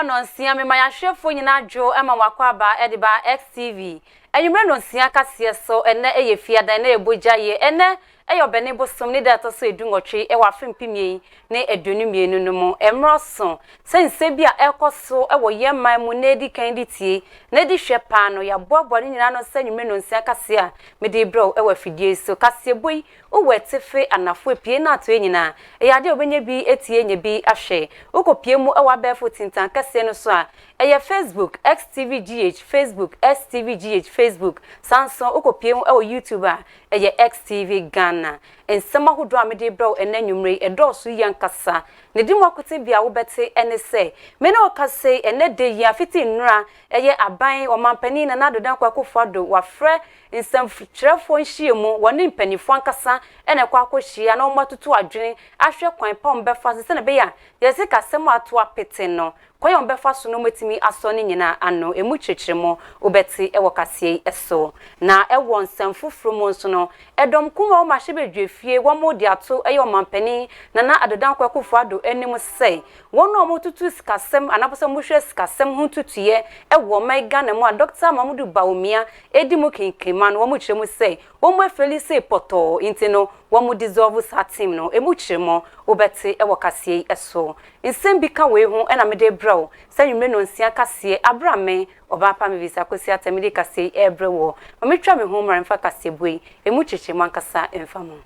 Enumra no nsia me mayahwefo nyina dwo ema wakwaba ediba XTV. Enumra no nsia kase so ene eye fiadan na ebogya ye ene eyobene bosom ne data so edunwotwe e wafempimie ne edunummienu no mu emroso sense bia ekoso e wo yeman mu na edi kan ditie na di hwepa no ya boabore nyina no senumra no nsia kase a me de bro e wafidie so kase boy wo wetefe anafo epie na ato nyina e yade obenye bi etie nye bi ahwe ukopie mu e wa befo tintan kase no so a eye Facebook XTVGH Facebook STVGH Facebook Samsung ukopie mu e wo YouTube a eye XTV Ghana ensema hodo amede bro enanwumre edoso yankasa ne dimwakote bia wo bete ene se me na okase ene de ya fiti nnura eye aban o mampani na nadodan kwakofado wafre nsem kyerefo nhyiemu woni mpanifo ankasa ene kwakohia na omatutu adwene ahwe kwan pa ombefa se na be ya yesi kasem ato apete no kwan ombefa so no metimi aso ne nyina ano emu kyekyremo obeti ewo kase eso na ewo nsem fufuru mo nso no edom kuma o mahye fie wamodi ato eyo mampani na adodan kwakofado enim sei wono omotutu sikasem anaposa muhwe sikasem huntutuye ewo maiga na mu a Dr. Mamudu Baumia edimu kinkiman wo mu kyeremu sei wo mu Felice poto intino wo mu dissolve satim no emu kyeremo obeti ewo kase eso nsem bi ka we hu ena mede bro sanwumre no nsia kase abrame Obaapa Mavis Akosua temide kase ebrewo mametwa me hu mara mfa kase boi emu kyeremu ankasa emfamo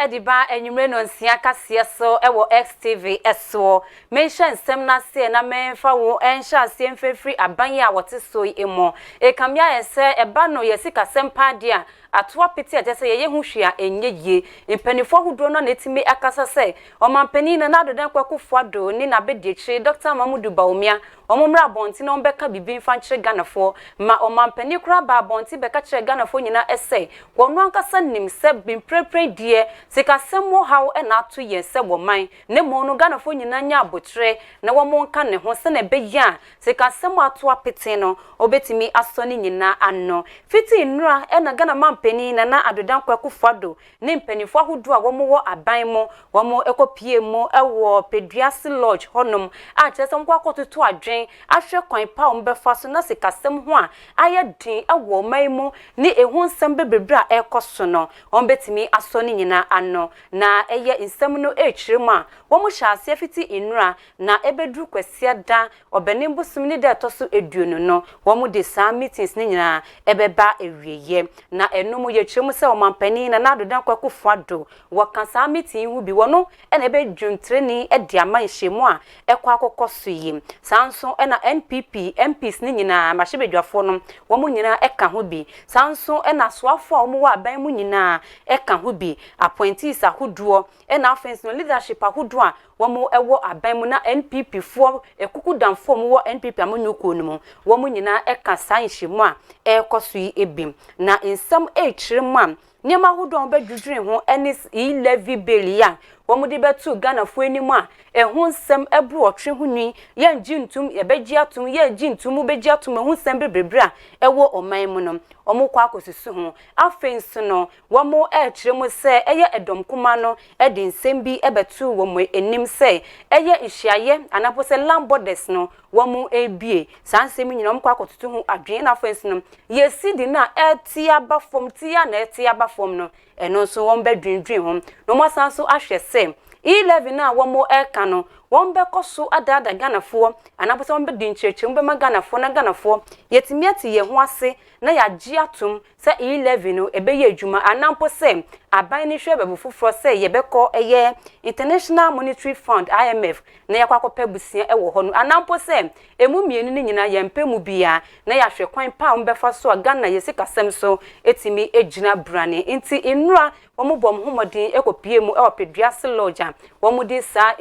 ediba enwumre no nsia kase so ewo XTV eso mention nsem na se na menfa wo ensha se mfefri aban a wote so emo ekamya yese eba no yesi kasem pade a atwa peti ajese ye hu hwea enye ye mpanifo hodo no na etime akasa se omampani na nadodan kwakofado ni na bedekye Dr. Mamudu Baumia omomra bonti na ombeka bibi mfa nkyere ganafo ma omampani kura ba bonti beka kyere ganafo nyina ese wono ankasa nim se bimprepre die sikasem wo haw e na ato ye se wo man ne mo no ganafo nyina nya abotre na wo monka ne ho se na beya sikasem ato apete no obetimi asoni nyina anno fiti nnura e na gana mampani na adodan kwakofado ne mpanifo ahodo a wo mo wo aban mo wo mo ekopie mo ewo Peduasi Lodge honom a kyesem kwakototo adwen ahwe kwan pa ombefa so na sikasem ho a ayedin ewo maimu ni ehu nsem bebrebra ekoso no ombetimi asoni nyina ano na eye nsem no ekyiremu a wo mo hyase fiti nnura na ebedru kwasia da obenim busum ni da toso eduonu no wo mo de sa meetings ni nyina ebeba ewieye na enum ye kyiremu se omampani na nadodan kwakofado wo kan sa meeting hu bi wono ena ebedwuntreni ediama nhyiemu a ekwa akokoso yi sanso ena NPP MPs ni nyina mahyebedwafo no wo mo nyina eka ho bi sanso ena soafo a wo mo wa aban mu nyina eka ho bi appointees ahoduo ena offense no leadership ahoduo a wo mo ewo aban mu na NPP fo ekukudamfo mo wo NPP amonyuko no mu wo mo nyina eka sanhyemu a ekoso yi ebim na nsam ekyiremu a nyema ahoduo bedwudwere ho ene levy belia womudi betu Ghana fo enimu a ehu nsem ebru otwe hunwi ye ngintum ye beji atum ye ngintum beji atum ehu nsem bebrebra ewo oman mu no omukwa akosusu ho afenso no womo ekyiremu se eye edom kuma no edi nsem bi ebetu womo enim se eye ihyiaye anapo se land borders no womo ebie sansem nyina omukwa akotutu ho adwen na afenso no ye sidi na etia bafom tia na etia bafom no eno so won bedwindwin ho no masanso ahwe se 11 na womo eka no won be koso adada ganafo anaposa won be dinchechim be maganafo na ganafo yetimi ati ye ho ase na ya gi atum se 11 no ebe ye adwuma anampo se aban ni hwe bebufufro se ye beko eye International Monetary Fund IMF na yakwakopa busia ewo ho no anampo se emu mienu ni nyina ye mpemu bia na ya hwe kwan pa won be fa so Ghana ye sikasem so etimi ejina brane nti enura womo bom homodin ekopie mu e Peduasi Lodge womo di sa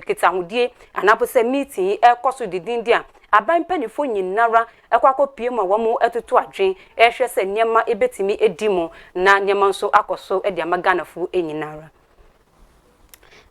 kitahudie anapo se meeting ekoso didindia aban panifo nyinara ekwakọ piem a womo etoto adwen ehwe se niema ebetimi edimo na niema nso akoso ede amaganafo enyinara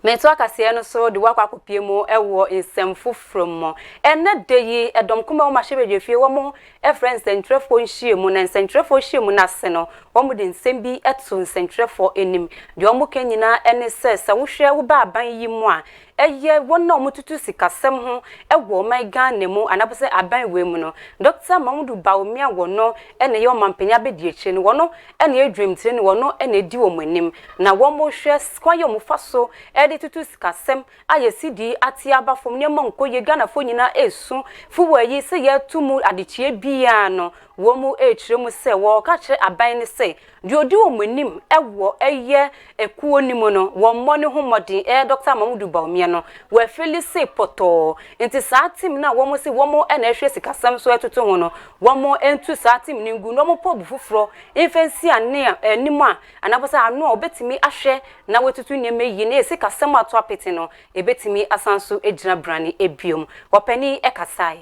Meto akase no so de wakwa kopie mu ewo nsem from ene de yi edom kuma o mahye fie wo mo friends centrefo nhie mu na centrefo hie mu na se no wo mo de nsem bi eto centrefo enim de o mo kanyina ene se wo hwe wo ba aban yi mu a eye wona o mututu sikasem ho ewo my Ghana mu anabose aban we mu no Dr. Mamudu Baumia wono ene ye omampanya bedi eche no wono ene edwem tire no wono ene di wo manim na wo mo hwe kwaye mo faso ede tutu sikasem ayesidi atiaba fom ne manko ye Ghana fo nyina esu fuwa yi se ye tumu adechie bia no wo mu echire mu se wo ka kire aban ne se di odi wo manim ewo eye ekuo nimu no wo mo ne homodi Dr. Mamudu Baumia no we felise poto enti sa tim na wo mo se wo mo ena ehwe sikasem so etoto ho no wo mo entu sa tim ni ngu no mo po bufufro infensi ane animu a anabosa anu obetimi ahwe na wetutu nyeme yi na sikasem ato apete no ebetimi asanso ejina brani ebiom wopani ekasai.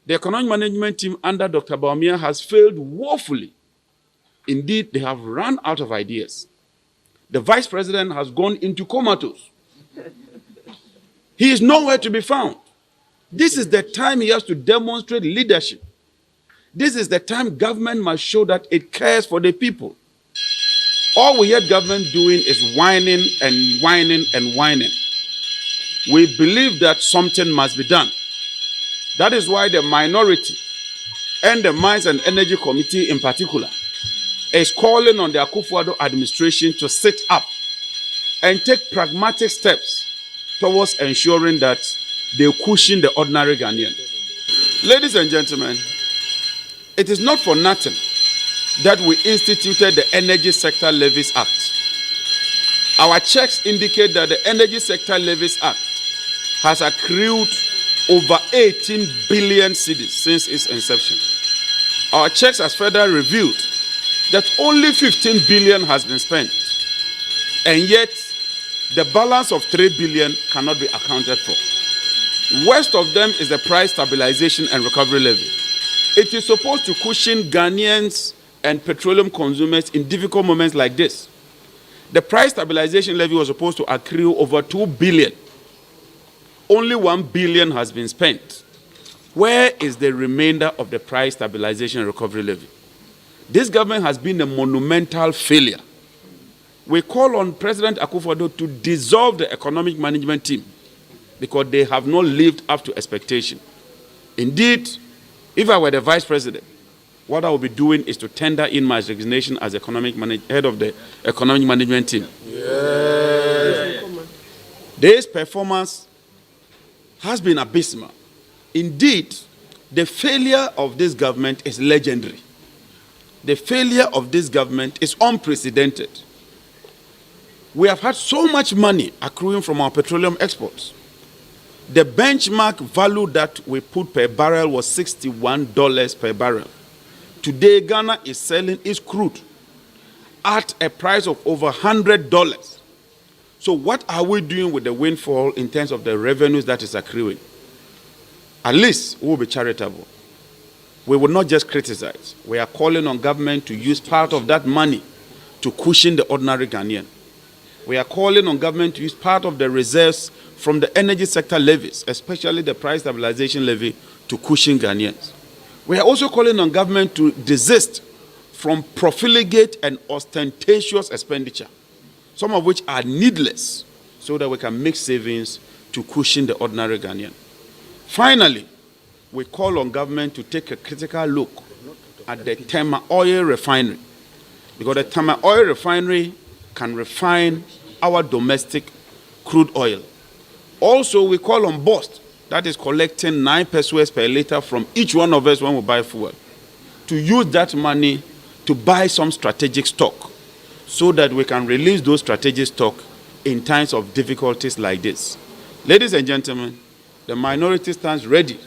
The economic management team under Dr. Baumia has failed woefully. Indeed, they have run out of ideas. The vice president has gone into comatose. He is nowhere to be found. This is the time he has to demonstrate leadership. This is the time government must show that it cares for the people. All we hear government doing is whining and whining and whining. We believe that something must be done. That is why the minority and the Mines and Energy Committee in particular is calling on the Akosua administration to sit up and take pragmatic steps towards ensuring that they cushion the ordinary Ghanaian. Ladies and gentlemen, it is not for nothing that we instituted the Energy Sector Levies Act. Our checks indicate that the Energy Sector Levies Act has accrued over 18 billion cedis since its inception. Our checks has further revealed that only 15 billion has been spent, and yet the balance of 3 billion cannot be accounted for. West of them is the Price Stabilization and Recovery Levy. It is supposed to cushion Ghanaians and petroleum consumers in difficult moments like this. The Price Stabilization Levy was supposed to accrue over 2 billion. Only 1 billion has been spent. Where is the remainder of the Price Stabilization and Recovery Levy? This government has been a monumental failure. We call on President Akosua to dissolve the economic management team because they have not lived up to expectation. Indeed, if I were the vice president, what I would be doing is to tender in my resignation as head of the economic management team. Yes. This performance has been abysmal. Indeed, the failure of this government is legendary. The failure of this government is unprecedented. We have had so much money accruing from our petroleum exports. The benchmark value that we put per barrel was $61 per barrel. Today, Ghana is selling its crude at a price of over $100. So what are we doing with the windfall in terms of the revenues that is accruing? At least we will be charitable. We will not just criticize. We are calling on government to use part of that money to cushion the ordinary Ghanaian. We are calling on government to use part of the reserves from the energy sector levies, especially the price stabilization levy, to cushion Ghanaians. We are also calling on government to desist from profligate and ostentatious expenditure, some of which are needless, so that we can make savings to cushion the ordinary Ghanaian. Finally, we call on government to take a critical look at the Tema oil refinery, because the Tema oil refinery can refine our domestic crude oil. Also, we call on BOST, that is collecting 9 pesos per liter from each one of us when we buy fuel, to use that money to buy some strategic stock so that we can release those strategic stock in times of difficulties like this. Ladies and gentlemen, the minority stands ready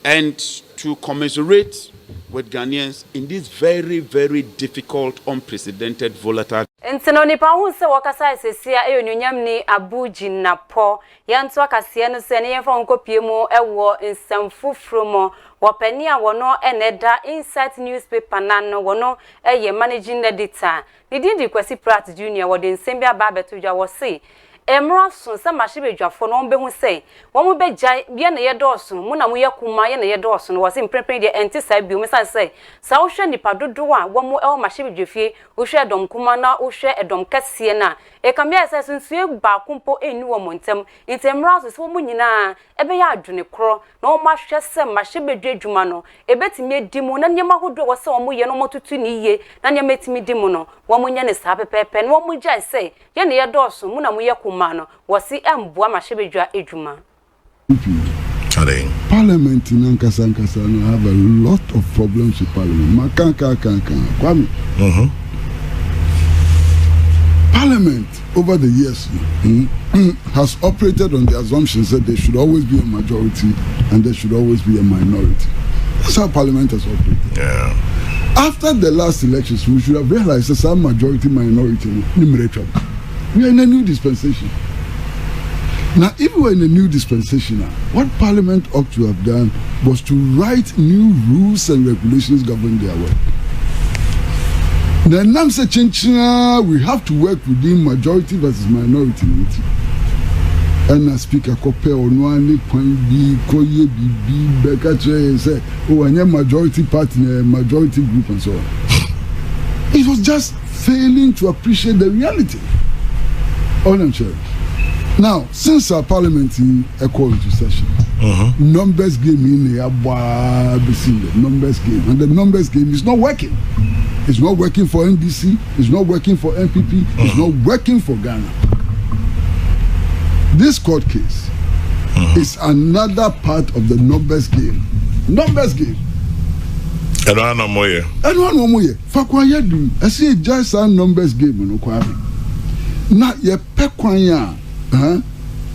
and to commiserate with Ghanaians in this very, very difficult, unprecedented, volatile. Ntino nipa hu se wakasa esesia eyonunyam ni abuji na po yanto akase no se ne yemfa nkopie mu ewo nsamfufuro mo wopani a wono eneda Insight newspaper nano wono eye managing editor Nidindi Kwesi Pratt Junior wode nsem bia ba beto dwa wo se emroso se mahebedwafo no behu se wo mu begya bia na ye dooso mu na mu yakuma ye na ye dooso no wo se mprepre de enti sa bi mu sa se sa wo hwe nipa dodo a wo mu e wo mahebedwafie wo hwe edom kuma na wo hwe edom kase na e kam ya se sunsu ba kumpo eni wo montem ntemroso se wo mu nyina ebe ya adwene kro na wo mahwe se mahebedwadwuma no ebetimi edimu na nyema hodo wo se wo mu ye no motutu ni ye na nyema etimi dimu no wo mu nya ne sa pepepe no wo mu gya se ye na ye dooso mu na mu yakuma wasi emboa mahebedwa edwuma. Parliament in Ankasankasa have a lot of problems with Parliament. Kwame. Parliament over the years has operated on the assumptions that there should always be a majority and there should always be a minority. That's how Parliament has operated. Yeah. After the last elections, we should have realized that some majority minority we are in a new dispensation. Now, if we were in a new dispensation, what Parliament ought to have done was to write new rules and regulations governing their work. Now, we have to work within majority versus minority. And as Speaker Kope Onwani Kwanbi Koye Bibi Bekache say, oh, and majority party, majority group, and so on. It was just failing to appreciate the reality. Now, since our parliament is called into session, numbers game in the numbers game, and the numbers game is not working. It's not working for NDC, it's not working for NPP, it's not working for Ghana. This court case is another part of the numbers game. Numbers game. I don't know more. I don't know more. Fakwayedu, I see just a numbers game. No kwame. Na ye pekwanya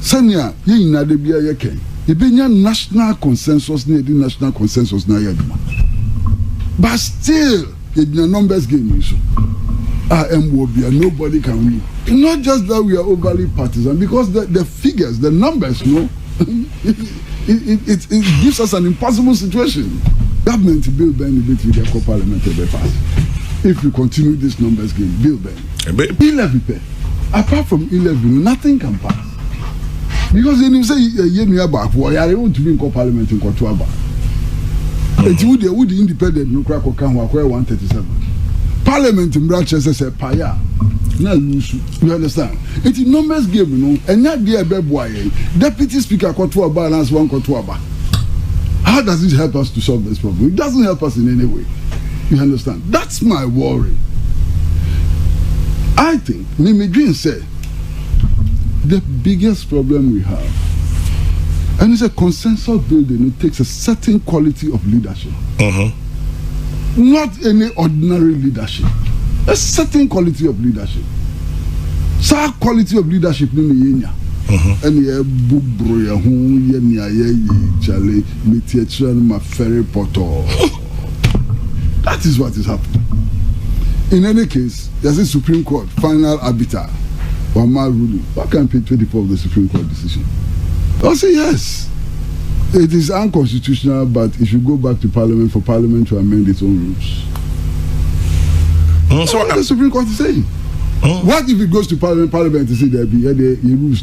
senya ye ina de bia ye ken ye benya national consensus na national consensus na yaduma but still ye numbers game so nobody can win. Not just that we are overly partisan, because the figures, the numbers, it gives us an impossible situation. Government bill Ben with the parliamentary pass. If we continue this numbers game, bill Ben 11. Apart from 11, nothing can pass. Because then you say, you back, why are you want to be in parliament in Kotuaba? It would the independent no crack or can 137. Parliament in Manchester said, Paya. Now, you understand? It's a numbers game, and not dear Beboy, Deputy Speaker Kotua balance one Kotuaba. How does it help us to solve this problem? It doesn't help us in any way. You understand? That's my worry. I think Mimi Green said the biggest problem we have, and it's a consensus building, it takes a certain quality of leadership. Not any ordinary leadership. A certain quality of leadership. Sa quality of leadership ni yenya. And ye bubro ya hu ye ni aye chale metietran ma ferry poto. That is what is happening. In any case, there's a Supreme Court final arbiter, Wama ruling. Why can't page 24 of the Supreme Court decision? I'll say yes. It is unconstitutional, but it should go back to Parliament for Parliament to amend its own rules. So what the Supreme Court is saying? What if it goes to Parliament to say there be the rules?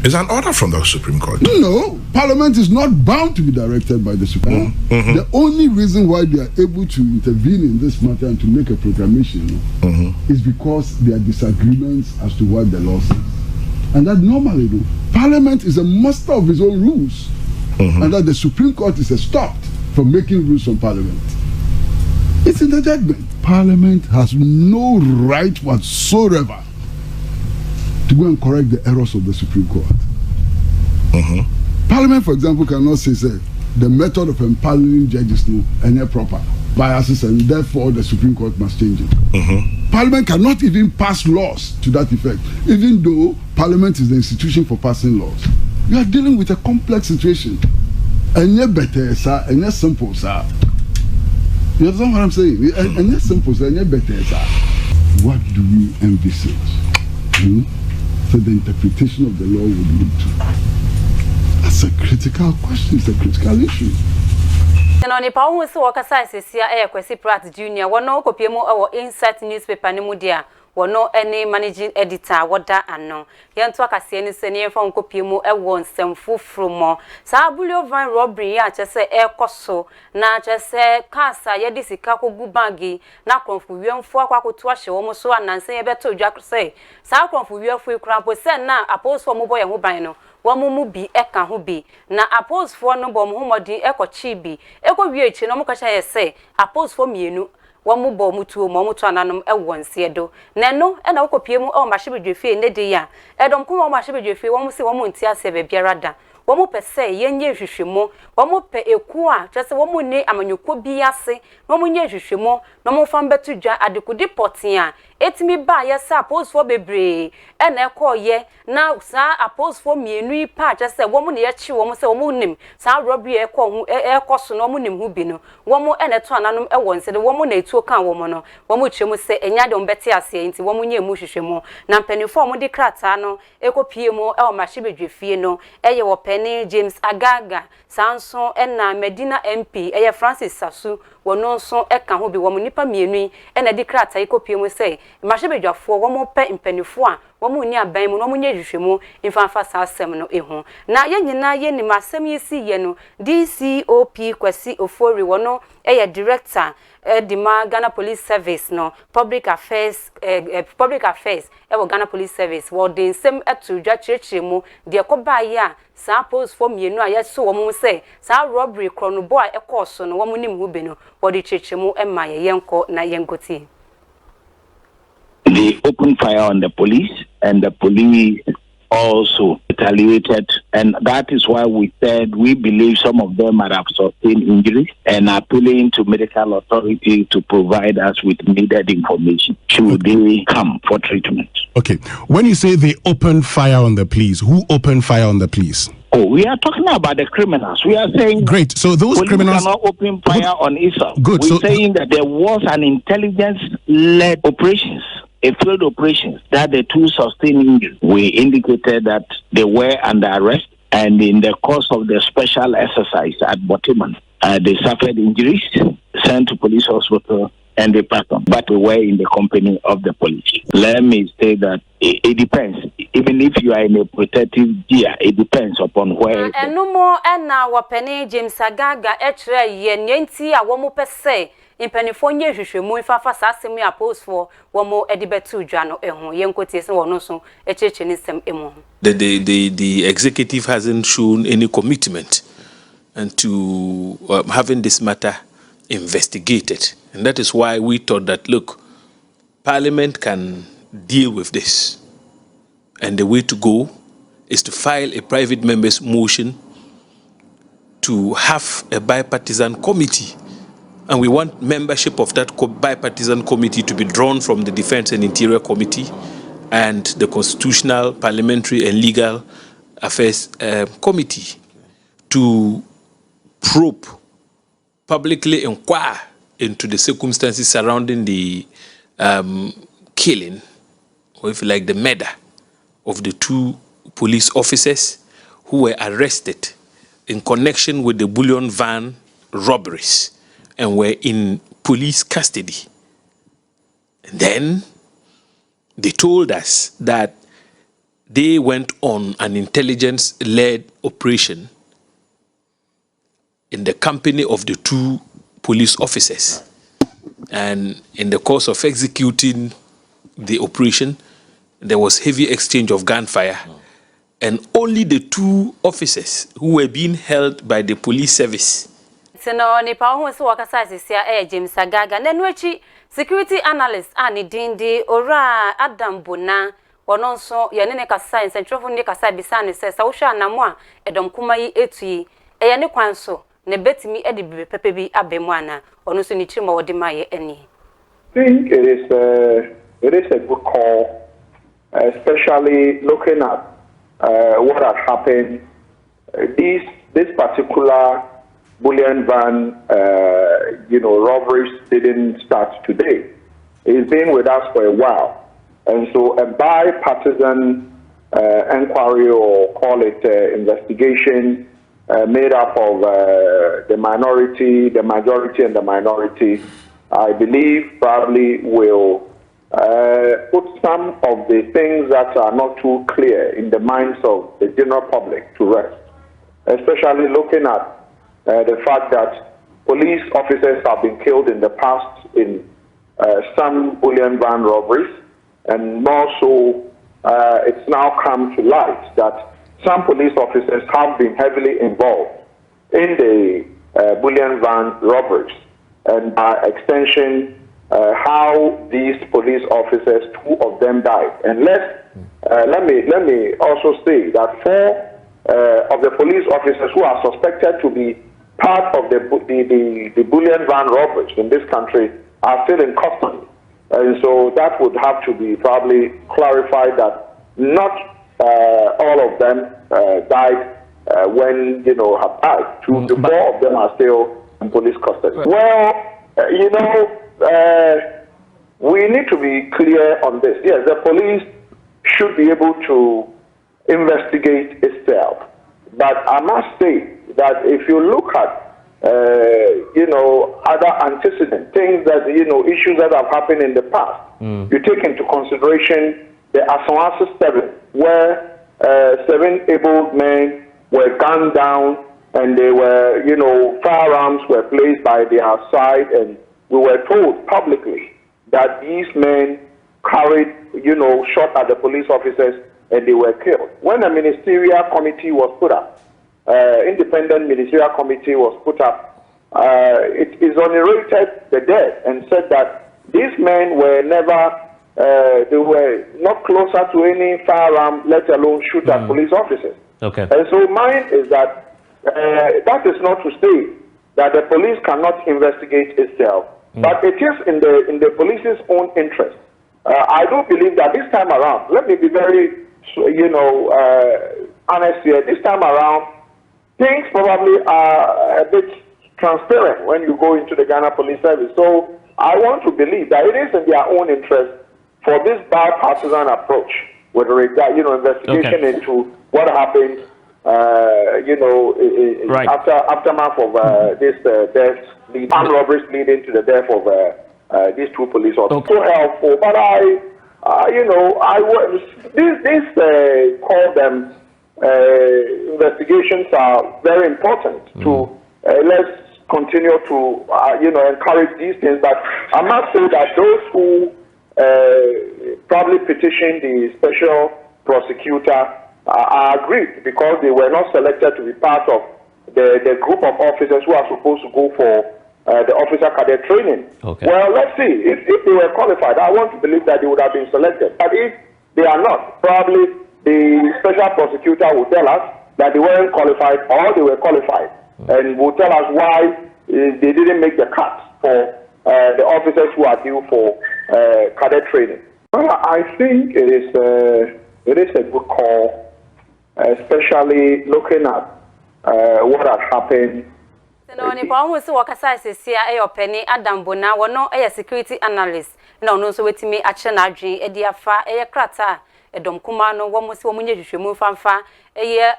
Is an order from the Supreme Court? No, Parliament is not bound to be directed by the Supreme Court. The only reason why they are able to intervene in this matter and to make a proclamation is because there are disagreements as to what the law says. And that normally, Parliament is a master of its own rules. And that the Supreme Court is stopped from making rules from Parliament. It's in the judgment. Parliament has no right whatsoever to go and correct the errors of the Supreme Court. Parliament, for example, cannot say the method of empaneling judges is proper, biases, and therefore the Supreme Court must change it. Parliament cannot even pass laws to that effect, even though Parliament is the institution for passing laws. You are dealing with a complex situation. And yet better, sir, and yet simple, sir. You understand what I'm saying? And yet simple, sir, and yet better, sir. what do we envisage? So the interpretation of the law would lead to. That's a critical question, it's a critical issue. No nipa wo se wakasa sesia Kwesi Pratt Junior wono kopiemu ewo Insight newspaper ne mu dia wono ene managing editor woda ano yento akase ni se ne yemfa kopiemu ewo nsemfufuru mo sa bulio van robbery ya chese ekoso na chese kasa ye disika kogu bagi na konfu wiemfo akwakoto ahye wo mo so ananse ye beto dwa se sa konfu wiemfo ikrampo se na apostle mo boye ho ban no wamumu bi eka ho bi na apostle for no bom ho modi ekochi bi eko wie echi no mo kacha ye se apostle for mienu wamu bo mutuo mo mutu ananom ewonse do na no e na wokopiemu e ma hyebedwefie ne de ya edom ko ma hyebedwefie wo mo se wo mo ntia se be biara da wo mo pese yenye hwehwemo wo mo pe eku a twese wo mo ne amanyoko bi ase wo mo nye hwehwemo no mo fam betu dwa adekudi potin a etimi ba ye sa apostle for bebre e na ekoye na sa apostle for mienu ipa twese wo mo ne ye chi wo mo se wo mo nim sa robbery ekoso no mo nim hu bi no wo mo e na to ananom ewonse de wo mo na etuo kan wo mo no wo mo twemu se enya de mbete ase nti wo mo nye mu hwehwemo na mpanifo mo de krata no ekopiemu e o ma hyebedwefie no eye wo Penny James Agaga Sanson ena Medina MP eye Francis Sasu wono nso eka ho bi wo nipa mienu ena di krata ikopiemu se mahebedwafo wo mo pe mpanifo a wo mo ni aban mu no mo nye hwehwemu imfanfa sa asem no ehu na ye nyina ye ni masem yesi ye no DCOP Kwesi Ofori wono eye director Dima Ghana Police Service no public affairs ewo Ghana Police Service wo de nsem etu dwa chirechiremu de ekoba ya sa post for mienu a yeso wo mu se sa robbery kronobo a ekoso no wo mu nim hu be no wo de chirechiremu emma ye yenko na yenkoti. They opened fire on the police, and the police also retaliated, and that is why we said we believe some of them might have sustained injuries and are appealing to medical authority to provide us with needed information should they come for treatment. Okay. When you say they opened fire on the police, who opened fire on the police? Oh, we are talking about the criminals. We are saying great. So those criminals cannot open fire on itself. Good. We're saying that there was an intelligence-led operations, a field operations that the two sustained injuries. We indicated that they were under arrest, and in the course of the special exercise at Botiman, they suffered injuries, sent to police hospital, and they passed on. But we were in the company of the police. Let me say that it depends. Even if you are in a protective gear, it depends upon where. And no more, and now what Penny James Agaga etre yen yenti a womo per se. In Pennyfonia, you should move fast as me a post for one more edibetu jano ehon, young quotes or no so a church in some emo. The executive hasn't shown any commitment and to having this matter investigated. And that is why we thought that, look, Parliament can deal with this. And the way to go is to file a private member's motion to have a bipartisan committee. And we want membership of that bipartisan committee to be drawn from the Defense and Interior Committee and the Constitutional, Parliamentary and Legal Affairs Committee to probe, publicly inquire into the circumstances surrounding the killing, or if you like, the murder of the two police officers who were arrested in connection with the bullion van robberies and were in police custody. And then they told us that they went on an intelligence-led operation in the company of the two police officers. And in the course of executing the operation, there was heavy exchange of gunfire. And only the two officers who were being held by the police service. No, nipa ho so wakasa sia James Agaga nenwechi security analyst ani dindi ora Adam Bona wono nso ye ne kasa nsentwofo ne kasa bisane se sa wo hwa anamo a edom kuma yi etui ye ne kwan so ne betimi edi pepe bi abemu ana ono so ni chirima wodi maye ani. I think it is a good call, especially looking at what has happened. This particular bullion van, robberies didn't start today. He's been with us for a while. And so a bipartisan inquiry, or call it investigation, made up of the minority, the majority, and the minority, I believe probably will put some of the things that are not too clear in the minds of the general public to rest, especially looking at the fact that police officers have been killed in the past in some bullion van robberies, and more so it's now come to light that some police officers have been heavily involved in the bullion van robberies, and by extension, how these police officers, 2 of them died. And let me also say that 4 of the police officers who are suspected to be part of the bullion van robberies in this country are still in custody. And so that would have to be probably clarified that not all of them died when, have died. 4 of them are still in police custody. Well, we need to be clear on this. Yes, the police should be able to investigate itself. But I must say that if you look at other antecedent things that, issues that have happened in the past. You take into consideration the Akosua 7, where 7 able men were gunned down, and they were, firearms were placed by their side, and we were told publicly that these men carried, shot at the police officers, and they were killed. When a ministerial committee was put up, independent ministerial committee was put up, it exonerated the dead and said that these men were never, they were not closer to any firearm, let alone shoot at police officers. Okay. And so mine is that that is not to say that the police cannot investigate itself, but it is in the police's own interest. I do believe that this time around, let me be very, honest here, this time around, things probably are a bit transparent when you go into the Ghana Police Service. So I want to believe that it is in their own interest for this bipartisan approach with regard, investigation into what happened, aftermath of this death, the armed robberies leading to the death of these 2 police officers. So helpful, but these call them investigations are very important to let's continue to encourage these things. But I must say that those who probably petitioned the special prosecutor are aggrieved because they were not selected to be part of the group of officers who are supposed to go for the officer cadet training. Okay. Well, let's see. If they were qualified, I want to believe that they would have been selected. But if they are not, probably the special prosecutor will tell us that they weren't qualified or they were qualified, and will tell us why they didn't make the cut for the officers who are due for cadet training. Well, I think it is a good call, especially looking at what has happened. No, ni pa won se wakasa sesia Penny Adam Bona wono security analyst na ono so wetimi ache na adwen edi afa krata edom kuma no wo mo se wo munye hwehwemu famfa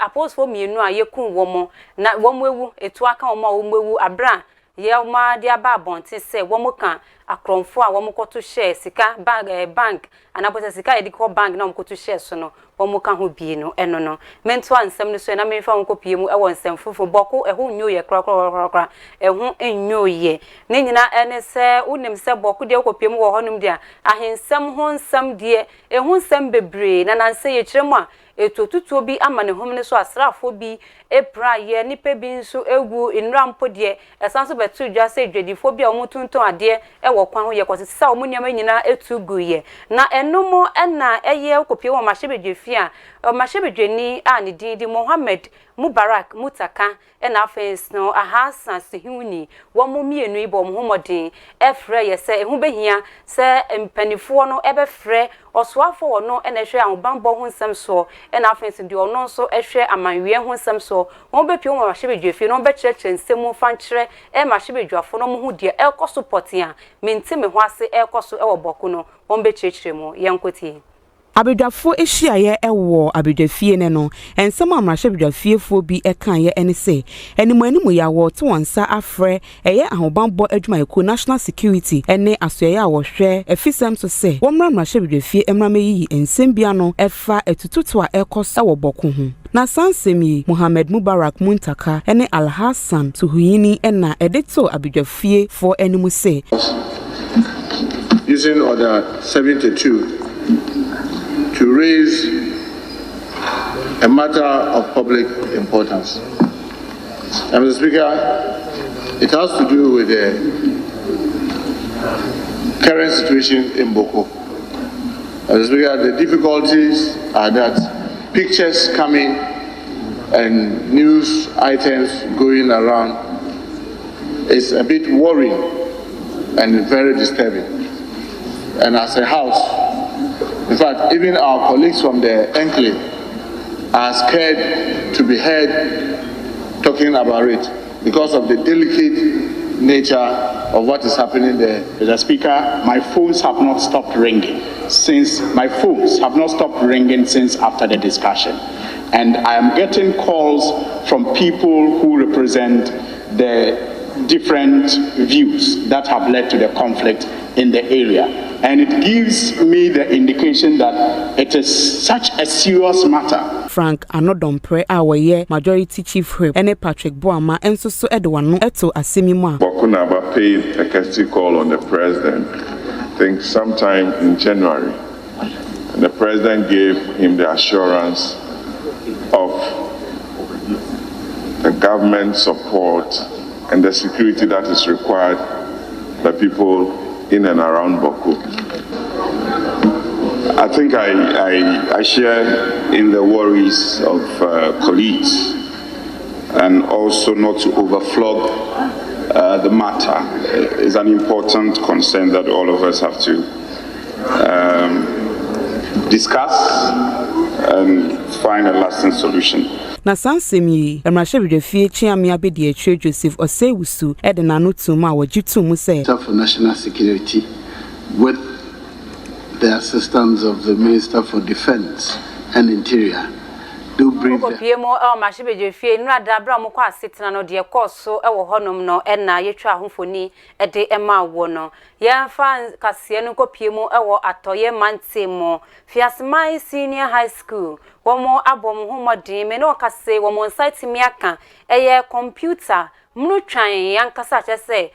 apostle mienu a yekun wo mo na wo mo ewu etu aka wo mo wo mo ewu abra ye ma dia ba bonte se wo mo kan akromfo a wo mo koto share sika bank anabose sika ediko bank na mo koto share so no wo mo kan ho bie no eno no mento ansem no so na me fa wo kopie mu e wo nsem fufu boko eho nyo ye kra eho enyo ye ne nyina ene se unim se boko de kopie mu wo honum dia ahensem ho nsem de eho nsem bebre na nanse ye kiremu a etotutuo bi amane homne so asrafo bi epra ye nipa bi nso egu inrampo de esanso betu dwa se dwadifo bi a omutunton ade e wo kwan ho ye kwosisa omunyama nyina etugu ye na enomo na eye kopie wo mahebedwefi a mahebedweni a ne din di Mohammed Mubarak Mutaka na afens no ahasa sehuni wo mo mienu ibo mo homodin efre ye se ehu behia se empanifo no ebefre Oswafo wono ene hwe ahobambo ho nsem so ena afense de ono so ehwe amanwe ho nsem so won be pie won mahwebedwafie no be kyerɛkyerɛ nsemu fankyerɛ mahwebedwafo no mo hu de support ya menti me ho ase ekoso ewo boko no won be kyerɛkyerɛ mu yenkotie Abedwafo ehyiaye ewo abedwafie ne no ensem amrahye abedwafiefo bi ekan ye ene se animanimu ya wo to wonsa afre eye ahobambo adwumayeko national security ene asoye a wo hwe efisem so se womramrahye abedwafie emrameyi ensem bia no efa etututu a ekoso ewo boko ho na sansemi Muhammad Mubarak Muntaka ene Al Hassan Tuhuyini ena edito abedwafie for animu se using order 72 to raise a matter of public importance. Mr. Speaker, it has to do with the current situation in Boko. Mr. Speaker, the difficulties are that pictures coming and news items going around is a bit worrying and very disturbing. And as a house, in fact, even our colleagues from the enclave are scared to be heard talking about it because of the delicate nature of what is happening there. Mr. Speaker, my phones have not stopped ringing since after the discussion. And I am getting calls from people who represent the different views that have led to the conflict in the area. And it gives me the indication that it is such a serious matter. Frank Anodompre awaye majority chief whip ene Patrick Boama enso so edwano eto asemimu a Bokunaba paid a courtesy call on the president, I think sometime in January. And the president gave him the assurance of the government support and the security that is required by people in and around Boko. I think I share in the worries of colleagues, and also not to overflog the matter is an important concern that all of us have to discuss and find a lasting solution. Na sansemi emrahye bidwafie chiame abedi atwe Joseph Osewusu edena no tuma wajitu mu say for national security with the assistance of the Minister for Defense and Interior do brief Opiemo mahwebedwafie nura da bra mo kwa asetena no de ekoso ewo honom no ena yetwa ahofoni ede ema wo no yemfa kase no kopiemo ewo atoye mantemo Fiasmai Senior High School womo abom homodin me no kase womo site miaka eye computer mnu twan yankasa chese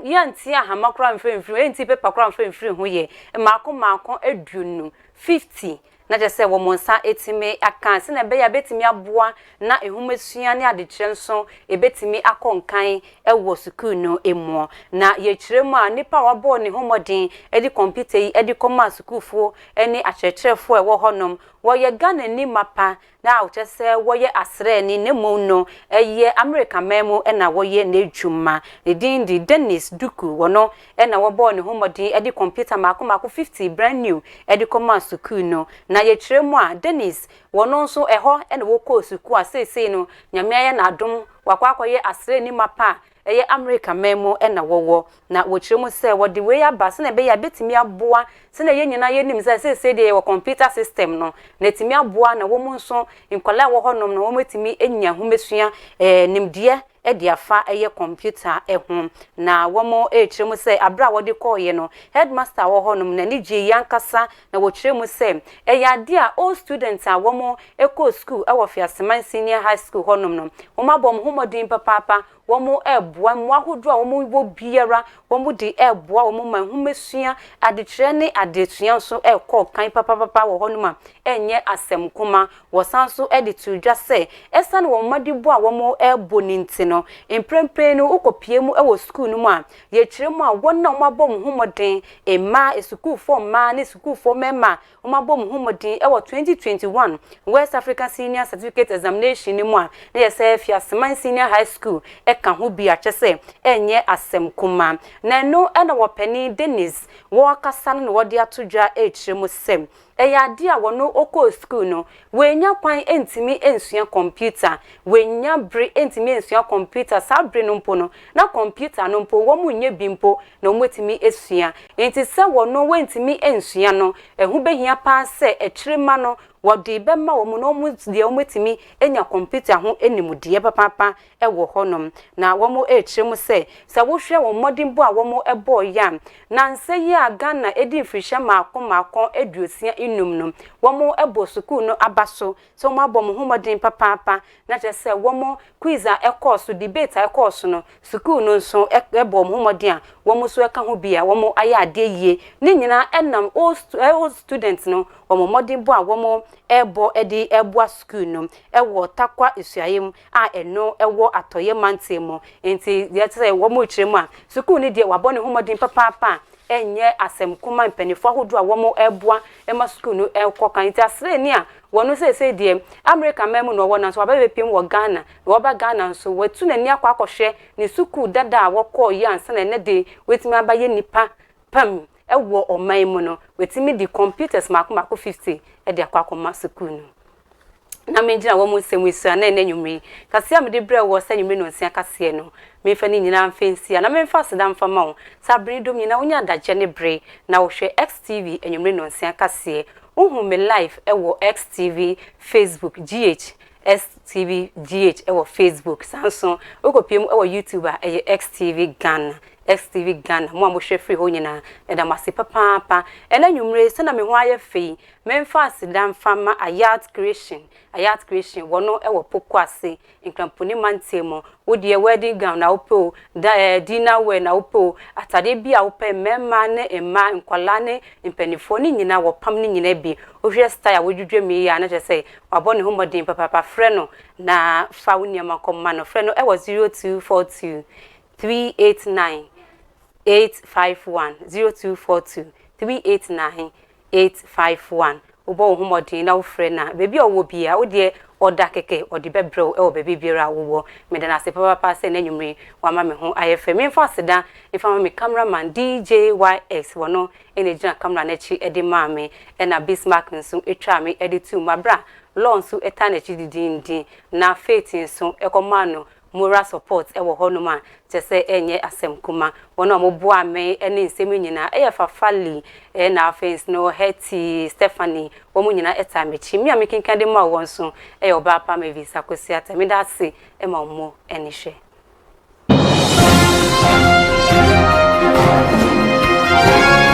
yanti ahamakra mfemfiri enti paper kra mfemfiri ho ye maako edunu 50 na jese womo nsa etime aka se na be ya betimi aboa na ehumesua ne adekire nso ebetimi akonkan ewo school no emu na ye kiremu a nipa wabo ne homodin edi computer yi edi koma school fo eni akyerɛkyerɛfo ewo honom wo ye Ghana ni mapa na wo chese wo ye asre ni nemu no eye America memo na wo ye na edwuma edin di Dennis Duku wono na wo bo ne homodin edi computer maako 50 brand new edi koma school no na ye kiremu a Dennis wono nso eho na wo ko school a sei no nyame aye na adom wakwakoye asre ni mapa eye America memo na wowo na wo kiremu se wo de we abase na be ya betimi aboa se na ye nyina ye nim se de wo computer system no na timi aboa na wo mu nso nkwala wo honom na wo metimi enya humesua nimde ediafa eye computer ehum na womo kiremu se abra wo de koye no headmaster wo honom na ni je yankasa na wo kiremu se eya de a all students a womo eko school e wo Fiasmai Senior High School honom no wo mabom homodin papa womo eboa mo ahodo a womo bo biara womo de eboa womo mahumesua adekire ne adesua nso ekọ kan papa wo honom a enye asem kuma wo sanso editu dwa se esan wo madibo a womo ebo ninti no emprempren no ukopie mu ewo school no mu a ye kire mu a wonna mabom homodin ema school for ma ne school for mema mabom homodin ewo 2021 West African Senior Certificate Examination ni mu a na ye se Fiasmai Senior High School ka ho bi a chese enye asem kuma na no na wopani Dennis wo kasa no wo de atodwa echiremu sem eya ade a wono oko school no wenya kwan entimi ensua computer wenya bre entimi ensua computer sa bre no mpo no na computer no mpo wo munye bimpo na omwetimi esua enti se wono wentimi ensua no ehu behia pa se echirema no wodi bema wo mu no mu de omwetimi enya computer ho enimudie papa ewo honom na wo mu echiremu se wo hwe wo modern bo a wo mu ebo yam na nse yi aga na edi mfrisha maako eduosia inum no wo mu ebo school no abaso so mo abom ho modern papa na je se wo mu quiz a course debate a course no school no so ebo ho modern a wo mu so eka ho bia wo mu aya ade yie ni nyina enam all students no wo mu modern bo a wo mu ebo edi ebo school no ewo takwa esuayem a eno ewo atoye mantemo enti ye tse wo mu chiremu a school ni de wabone ho modern papa enye asem kuma mpanifo ahodo a wo mu eboa ema school no ekokan enti asre ni a wono se de America memu no wona so ababepim wo Ghana wo ba Ghana so watu na ni akwa akohwe ni school dada a wo ko yi ansa na ne de wetimi abaye nipa pam ewo oman mu no wetimi di computers mako 50 e de akwa akoma school no na menjina wo mu semwisu na enwumri kase am de bre wo sanwumri no nsia kase no me fa ni nyina mfensia na me fa sedam fa ma wo sabri dom nyina wonya daje ne bre na wo hwe XTV enwumri no nsia kase uhu me live ewo XTV Facebook GH STV GH ewo Facebook Samsung okopiem ewo YouTuber eye XTV Ghana mo amhwe free ho nyina eda mase papa ena nwumre se na me ho aye fei memfa asidam fama ayat creation wono ewo pokwase nkramponi mantemo wodi wedding gown na upo dinner wear na upo atade bia upo mema ne ema nkwala ne mpanifo ni nyina wo pam ni nyina bi ohwe style wodwudwe me ya na je say wabone ho modern papa frɛ no na fa woni amakomma no frɛ no ewo 0242 389 851 0242 389 851 ubo humodi na ufre na bebi owo bia wo de oda keke odi bebrew e wo bebi biara wo me na se papa se na nwumre wa ma me ho ayefe me fa seda ifa me cameraman DJYX wono ene gina camera na chi edi ma me e na Bismarck nso etwa me edi tu mabra lonsu eta na chi didindi na faith nso ekomano moral support ewo honoma tese enye asem kuma wono moboa me ene nsem nyina eya fafali na afens no Heti Stephanie wo mu nyina eta mechi mi amekinka de ma wonso eya Obaapa Mavis Akosua Atteh me da se e ma mo eni hwe